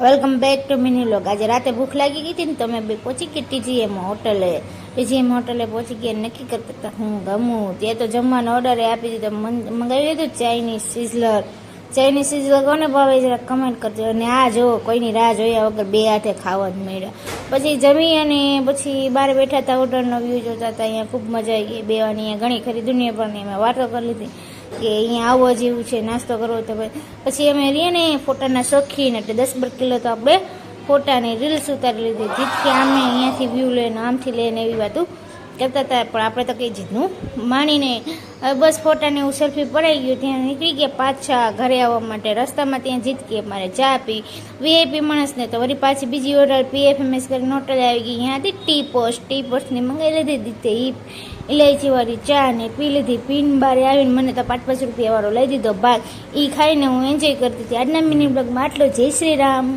Welcome back to mini vlog. આજે રાતે ભૂખ લાગી ગઈ હતી ને, તો અમે બે પહોંચી ગઈ TGM હોટલે। TGM હોટલે પહોંચી ગયા, નક્કી કરતા હતા હું ગમું ત્યાં તો જમવાનો ઓર્ડર આપી દીધો, મંગાવી લીધું ચાઇનીઝ સિઝલર। ચાઇનીઝ સિઝલર કોને ભાવે જરા કમેન્ટ કરજો। અને આ જો કોઈની રાહ જોયા વગર બે હાથે ખાવા જ મળ્યા। પછી જમી અને પછી બહાર બેઠા હતા, હોટલનો વ્યૂ જોતા હતા। અહીંયા ખૂબ મજા આવી ગઈ બેવાની, અહીંયા ઘણી ખરી દુનિયા પરની અમે વાતો કરી લીધી કે અહીંયા આવવા જેવું છે, નાસ્તો કરવો તો પછી અમે રહીએ ને ફોટાના શોખીન, એટલે 10-12 કિલો તો આપણે ફોટાની રીલ્સ ઉતારી લીધી, જીતથી આમે અહીંયાથી વ્યૂ લઈને આમથી લઈને એવી વાતો કરતા હતા। પણ આપણે તો કંઈ જીતનું માનીને બસ ફોટાને હું સેલ્ફી પડાઈ ગયું, ત્યાં નીકળી ગયા પાછા ઘરે આવવા માટે। રસ્તામાં ત્યાં જીતકી અમારે ચા પી, VIP માણસને તો વળી પાછી બીજી હોટલ PFMS કરીને હોટલ આવી ગઈ, ત્યાંથી ટી પોસ્ટની મંગાવી લીધી હતી, ઇલાયચીવાળી ચા ને પી લીધી। પીન બારે આવીને મને તો 5-5 રૂપિયા વાળો લઈ દીધો ભાગ, એ ખાઈને હું એન્જોય કરતી હતી। આજના મિની બ્લોગમાં આટલો। જય શ્રી રામ।